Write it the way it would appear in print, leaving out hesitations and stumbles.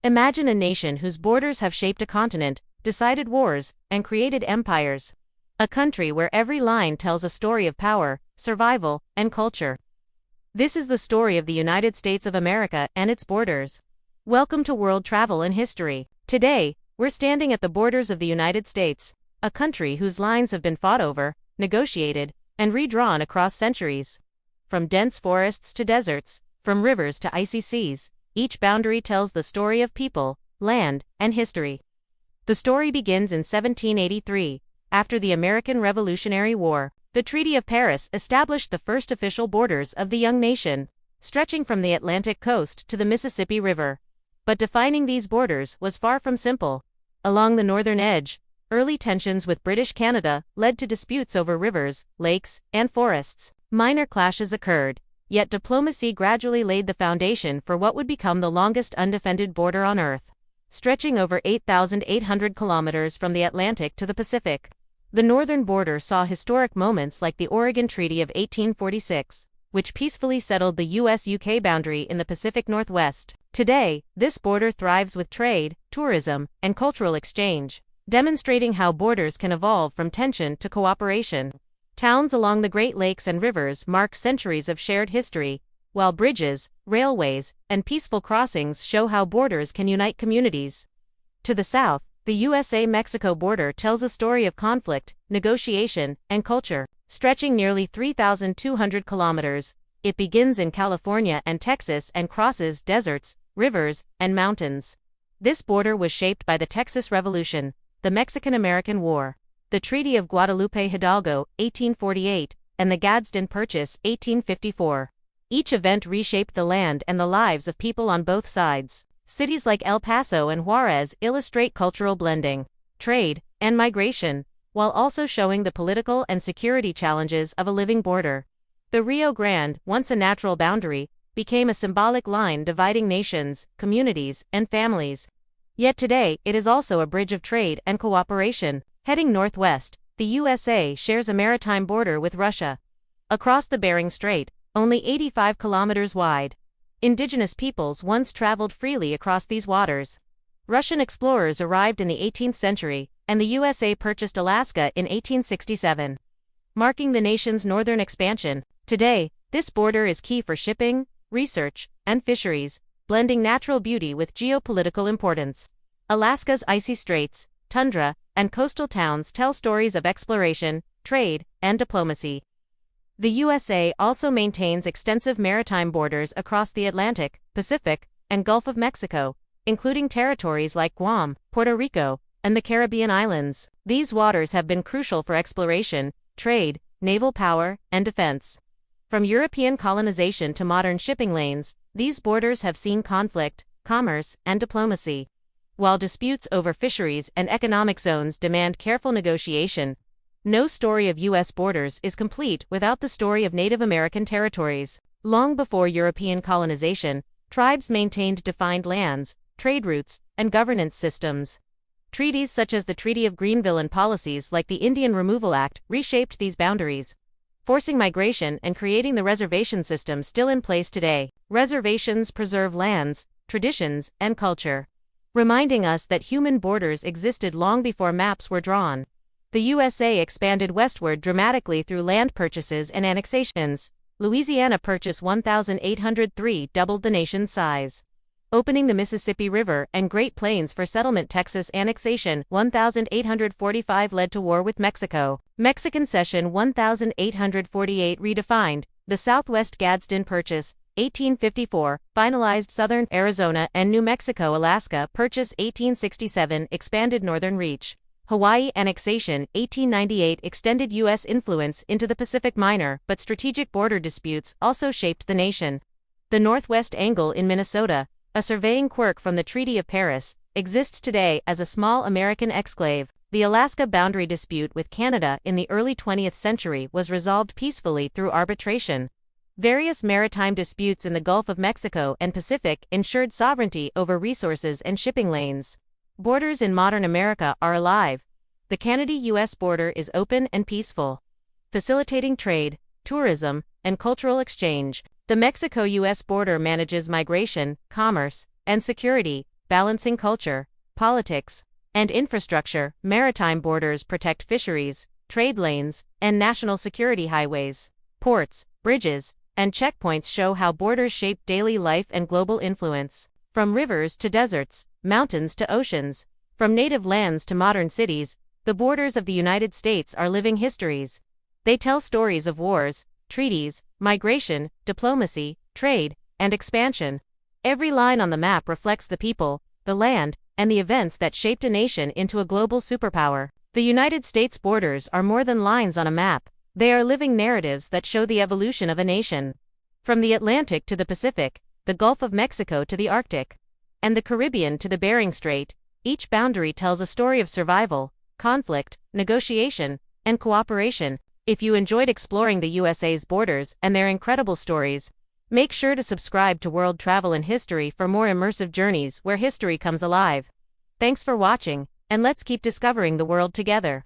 Imagine a nation whose borders have shaped a continent, decided wars, and created empires. A country where every line tells a story of power, survival, and culture. This is the story of the United States of America and its borders. Welcome to World Travel and History. Today, we're standing at the borders of the United States, a country whose lines have been fought over, negotiated, and redrawn across centuries. From dense forests to deserts, from rivers to icy seas, each boundary tells the story of people, land, and history. The story begins in 1783, after the American Revolutionary War. The Treaty of Paris established the first official borders of the young nation, stretching from the Atlantic coast to the Mississippi River. But defining these borders was far from simple. Along the northern edge, early tensions with British Canada led to disputes over rivers, lakes, and forests. Minor clashes occurred, yet diplomacy gradually laid the foundation for what would become the longest undefended border on Earth, stretching over 8,800 kilometers from the Atlantic to the Pacific. The northern border saw historic moments like the Oregon Treaty of 1846, which peacefully settled the US-UK boundary in the Pacific Northwest. Today, this border thrives with trade, tourism, and cultural exchange, demonstrating how borders can evolve from tension to cooperation. Towns along the Great Lakes and rivers mark centuries of shared history, while bridges, railways, and peaceful crossings show how borders can unite communities. To the south, the USA-Mexico border tells a story of conflict, negotiation, and culture. Stretching nearly 3,200 kilometers, it begins in California and Texas and crosses deserts, rivers, and mountains. This border was shaped by the Texas Revolution, the Mexican-American War, the Treaty of Guadalupe Hidalgo, 1848, and the Gadsden Purchase, 1854. Each event reshaped the land and the lives of people on both sides. Cities like El Paso and Juarez illustrate cultural blending, trade, and migration, while also showing the political and security challenges of a living border. The Rio Grande, once a natural boundary, became a symbolic line dividing nations, communities, and families. Yet today, it is also a bridge of trade and cooperation. Heading northwest, the USA shares a maritime border with Russia. Across the Bering Strait, only 85 kilometers wide, indigenous peoples once traveled freely across these waters. Russian explorers arrived in the 18th century, and the USA purchased Alaska in 1867, marking the nation's northern expansion. Today, this border is key for shipping, research, and fisheries, blending natural beauty with geopolitical importance. Alaska's icy straits, tundra, and coastal towns tell stories of exploration, trade, and diplomacy. The USA also maintains extensive maritime borders across the Atlantic, Pacific, and Gulf of Mexico, including territories like Guam, Puerto Rico, and the Caribbean islands. These waters have been crucial for exploration, trade, naval power, and defense. From European colonization to modern shipping lanes, these borders have seen conflict, commerce, and diplomacy. While disputes over fisheries and economic zones demand careful negotiation, no story of U.S. borders is complete without the story of Native American territories. Long before European colonization, tribes maintained defined lands, trade routes, and governance systems. Treaties such as the Treaty of Greenville and policies like the Indian Removal Act reshaped these boundaries, forcing migration and creating the reservation system still in place today. Reservations preserve lands, traditions, and culture, reminding us that human borders existed long before maps were drawn. The USA expanded westward dramatically through land purchases and annexations. Louisiana Purchase 1803 doubled the nation's size, opening the Mississippi River and Great Plains for settlement. Texas Annexation 1845 led to war with Mexico. Mexican Cession 1848 redefined the Southwest. Gadsden Purchase 1854 finalized southern Arizona and New Mexico. Alaska Purchase 1867 expanded northern reach. Hawaii Annexation 1898 extended U.S. influence into the Pacific. Minor but strategic border disputes also shaped the nation. The Northwest Angle in Minnesota, a surveying quirk from the Treaty of Paris, exists today as a small American exclave. The Alaska boundary dispute with Canada in the early 20th century was resolved peacefully through arbitration. Various maritime disputes in the Gulf of Mexico and Pacific ensured sovereignty over resources and shipping lanes. Borders in modern America are alive. The Canada-U.S. border is open and peaceful, facilitating trade, tourism, and cultural exchange. The Mexico-U.S. border manages migration, commerce, and security, balancing culture, politics, and infrastructure. Maritime borders protect fisheries, trade lanes, and national security. Highways, ports, bridges, and checkpoints show how borders shape daily life and global influence. From rivers to deserts, mountains to oceans, from native lands to modern cities, the borders of the United States are living histories. They tell stories of wars, treaties, migration, diplomacy, trade, and expansion. Every line on the map reflects the people, the land, and the events that shaped a nation into a global superpower. The United States borders are more than lines on a map. They are living narratives that show the evolution of a nation. From the Atlantic to the Pacific, the Gulf of Mexico to the Arctic, and the Caribbean to the Bering Strait, each boundary tells a story of survival, conflict, negotiation, and cooperation. If you enjoyed exploring the USA's borders and their incredible stories, make sure to subscribe to World Travel and History for more immersive journeys where history comes alive. Thanks for watching, and let's keep discovering the world together.